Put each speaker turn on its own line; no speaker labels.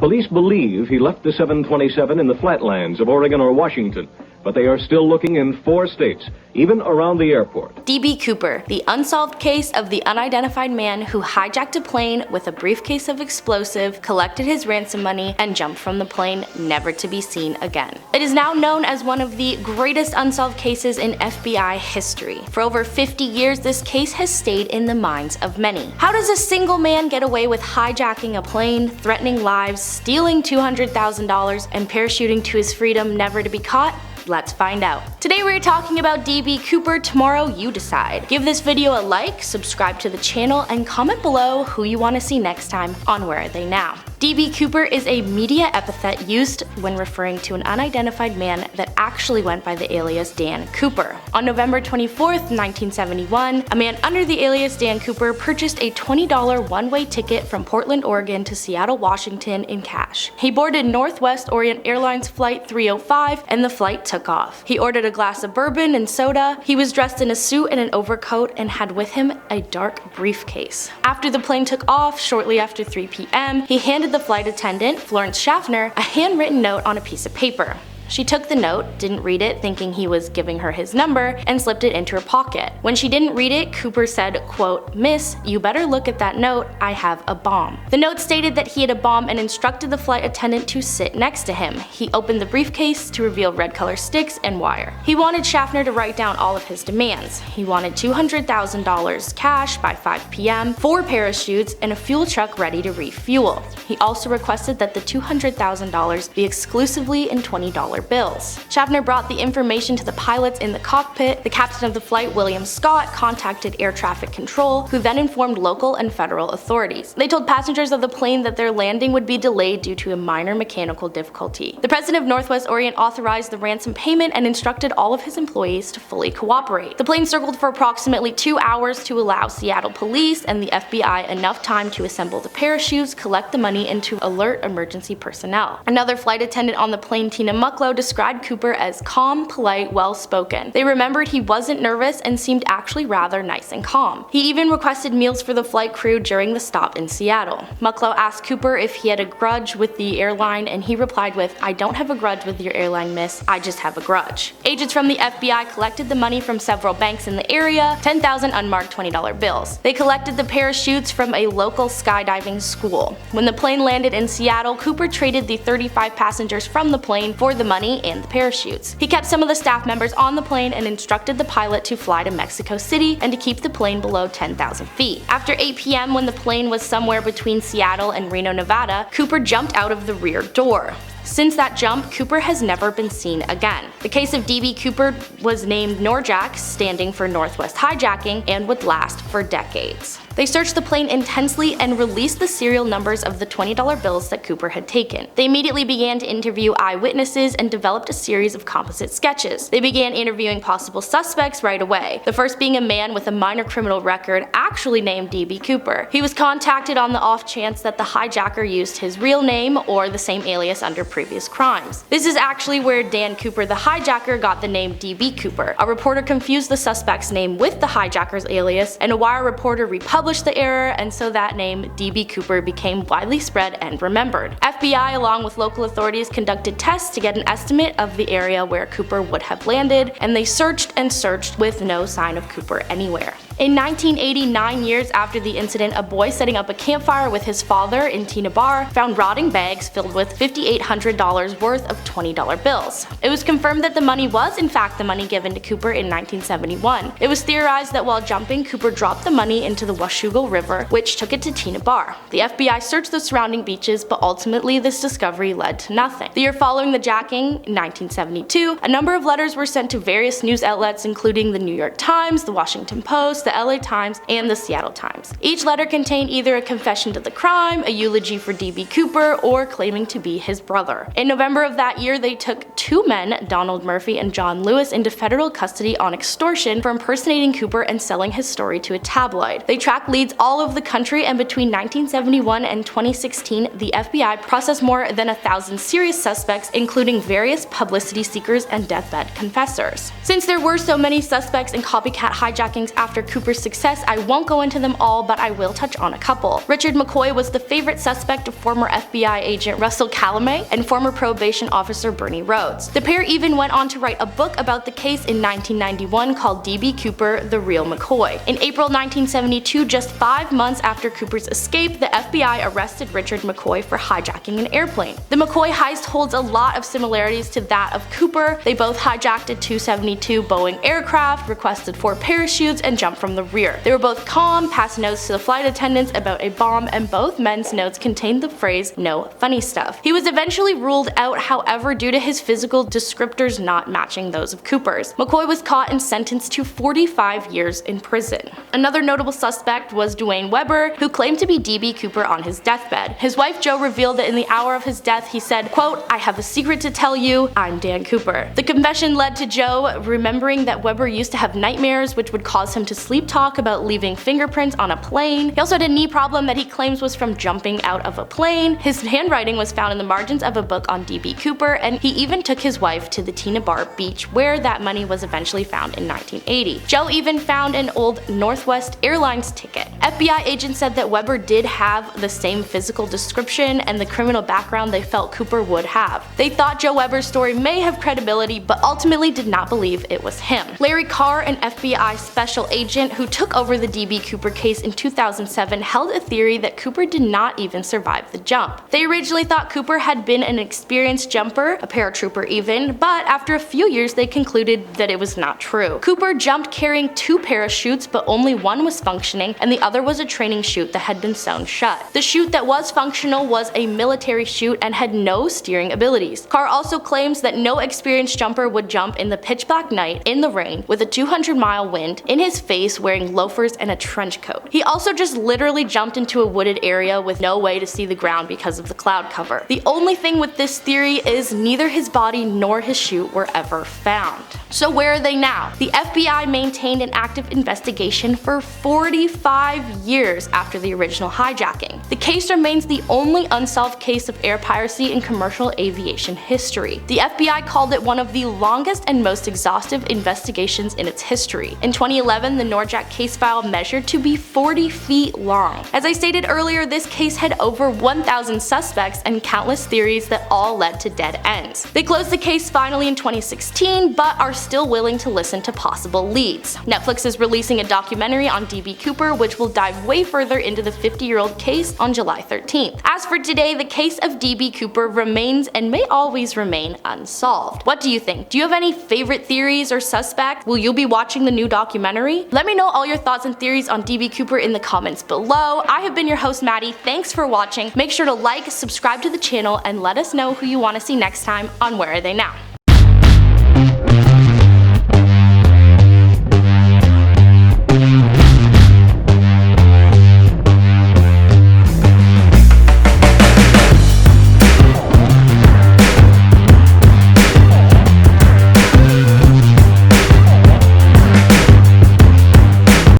Police believe he left the 727 in the flatlands of Oregon or Washington, but they are still looking in 4 states, even around the airport.
D.B. Cooper, the unsolved case of the unidentified man who hijacked a plane with a briefcase of explosive, collected his ransom money, and jumped from the plane, never to be seen again. It is now known as one of the greatest unsolved cases in FBI history. For over 50 years, this case has stayed in the minds of many. How does a single man get away with hijacking a plane, threatening lives, stealing $200,000, and parachuting to his freedom never to be caught? Let's find out. Today we're talking about D.B. Cooper, tomorrow you decide. Give this video a like, subscribe to the channel, and comment below who you want to see next time on Where Are They Now? D.B. Cooper is a media epithet used when referring to an unidentified man that actually went by the alias Dan Cooper. On November 24th, 1971, a man under the alias Dan Cooper purchased a $20 one-way ticket from Portland, Oregon to Seattle, Washington in cash. He boarded Northwest Orient Airlines Flight 305 and the flight took off. He ordered a glass of bourbon and soda. He was dressed in a suit and an overcoat and had with him a dark briefcase. After the plane took off, shortly after 3 p.m., he handed the flight attendant, Florence Schaffner, a handwritten note on a piece of paper. She took the note, didn't read it, thinking he was giving her his number, and slipped it into her pocket. When she didn't read it, Cooper said, quote, "Miss, you better look at that note, I have a bomb." The note stated that he had a bomb and instructed the flight attendant to sit next to him. He opened the briefcase to reveal red color sticks and wire. He wanted Schaffner to write down all of his demands. He wanted $200,000 cash by 5 p.m., 4 parachutes, and a fuel truck ready to refuel. He also requested that the $200,000 be exclusively in $20 bills. Schaffner brought the information to the pilots in the cockpit. The captain of the flight, William Scott, contacted air traffic control, who then informed local and federal authorities. They told passengers of the plane that their landing would be delayed due to a minor mechanical difficulty. The president of Northwest Orient authorized the ransom payment and instructed all of his employees to fully cooperate. The plane circled for approximately 2 hours to allow Seattle police and the FBI enough time to assemble the parachutes, collect the money, and to alert emergency personnel. Another flight attendant on the plane, Tina Mccoy, described Cooper as calm, polite, well-spoken. They remembered he wasn't nervous and seemed actually rather nice and calm. He even requested meals for the flight crew during the stop in Seattle. Mccoy asked Cooper if he had a grudge with the airline, and he replied with, "I don't have a grudge with your airline, miss, I just have a grudge." Agents from the FBI collected the money from several banks in the area, 10,000 unmarked $20 bills. They collected the parachutes from a local skydiving school. When the plane landed in Seattle, Cooper traded the 35 passengers from the plane for the money and the parachutes. He kept some of the staff members on the plane and instructed the pilot to fly to Mexico City and to keep the plane below 10,000 feet. After 8 p.m., when the plane was somewhere between Seattle and Reno, Nevada, Cooper jumped out of the rear door. Since that jump, Cooper has never been seen again. The case of D.B. Cooper was named NORJAC, standing for Northwest Hijacking, and would last for decades. They searched the plane intensely and released the serial numbers of the $20 bills that Cooper had taken. They immediately began to interview eyewitnesses and developed a series of composite sketches. They began interviewing possible suspects right away, the first being a man with a minor criminal record actually named D.B. Cooper. He was contacted on the off chance that the hijacker used his real name or the same alias under previous crimes. This is actually where Dan Cooper, the hijacker, got the name D.B. Cooper. A reporter confused the suspect's name with the hijacker's alias, and a Wire reporter republished the error, and so that name, D.B. Cooper, became widely spread and remembered. FBI, along with local authorities, conducted tests to get an estimate of the area where Cooper would have landed, and they searched and searched with no sign of Cooper anywhere. In 1980, 9 years after the incident, a boy setting up a campfire with his father in Tina Bar found rotting bags filled with $5,800 worth of $20 bills. It was confirmed that the money was in fact the money given to Cooper in 1971. It was theorized that while jumping, Cooper dropped the money into the Washougal River, which took it to Tina Bar. The FBI searched the surrounding beaches, but ultimately this discovery led to nothing. The year following the jacking, in 1972, a number of letters were sent to various news outlets, including the New York Times, the Washington Post, the LA Times, and the Seattle Times. Each letter contained either a confession to the crime, a eulogy for D.B. Cooper, or claiming to be his brother. In November of that year, they took 2 men, Donald Murphy and John Lewis, into federal custody on extortion for impersonating Cooper and selling his story to a tabloid. They tracked leads all over the country, and between 1971 and 2016, the FBI processed more than 1,000 serious suspects, including various publicity seekers and deathbed confessors. Since there were so many suspects in copycat hijackings after Cooper's success, I won't go into them all, but I will touch on a couple. Richard McCoy was the favorite suspect of former FBI agent Russell Calamay and former probation officer Bernie Rhodes. The pair even went on to write a book about the case in 1991 called D.B. Cooper, The Real McCoy. In April 1972, just 5 months after Cooper's escape, the FBI arrested Richard McCoy for hijacking an airplane. The McCoy heist holds a lot of similarities to that of Cooper. They both hijacked a 272 Boeing aircraft, requested 4 parachutes, and jumped from the rear. They were both calm, passed notes to the flight attendants about a bomb, and both men's notes contained the phrase, "no funny stuff." He was eventually ruled out, however, due to his physical descriptors not matching those of Cooper's. McCoy was caught and sentenced to 45 years in prison. Another notable suspect was Dwayne Weber, who claimed to be D.B. Cooper on his deathbed. His wife Jo revealed that in the hour of his death he said, quote, "I have a secret to tell you, I'm Dan Cooper." The confession led to Jo remembering that Weber used to have nightmares which would cause him to sleep talk about leaving fingerprints on a plane. He also had a knee problem that he claims was from jumping out of a plane. His handwriting was found in the margins of a book on D.B. Cooper, and he even took his wife to the Tina Bar beach where that money was eventually found in 1980. Jo even found an old Northwest Airlines ticket. FBI agents said that Weber did have the same physical description and the criminal background they felt Cooper would have. They thought Joe Weber's story may have credibility, but ultimately did not believe it was him. Larry Carr, an FBI special agent who took over the D.B. Cooper case in 2007, held a theory that Cooper did not even survive the jump. They originally thought Cooper had been an experienced jumper, a paratrooper even, but after a few years they concluded that it was not true. Cooper jumped carrying 2 parachutes, but only one was functioning and the other was a training chute that had been sewn shut. The chute that was functional was a military chute and had no steering abilities. Carr also claims that no experienced jumper would jump in the pitch black night in the rain with a 200-mile wind in his face wearing loafers and a trench coat. He also just literally jumped into a wooded area with no way to see the ground because of the cloud cover. The only thing with this theory is neither his body nor his chute were ever found. So where are they now? The FBI maintained an active investigation for 45 years after the original hijacking. The case remains the only unsolved case of air piracy in commercial aviation history. The FBI called it one of the longest and most exhaustive investigations in its history. In 2011, the Norjack case file measured to be 40 feet long. As I stated earlier, this case had over 1,000 suspects and countless theories that all led to dead ends. They closed the case finally in 2016, but are still willing to listen to possible leads. Netflix is releasing a documentary on D.B. Cooper, which will dive way further into the 50-year-old case on July 13th. As for today, the case of D.B. Cooper remains and may always remain unsolved. What do you think? Do you have any favorite theories or suspects? Will you be watching the new documentary? Let me know all your thoughts and theories on D.B. Cooper in the comments below. I have been your host, Maddie. Thanks for watching. Make sure to like, subscribe to the channel, and let us know who you want to see next time on Where Are They Now?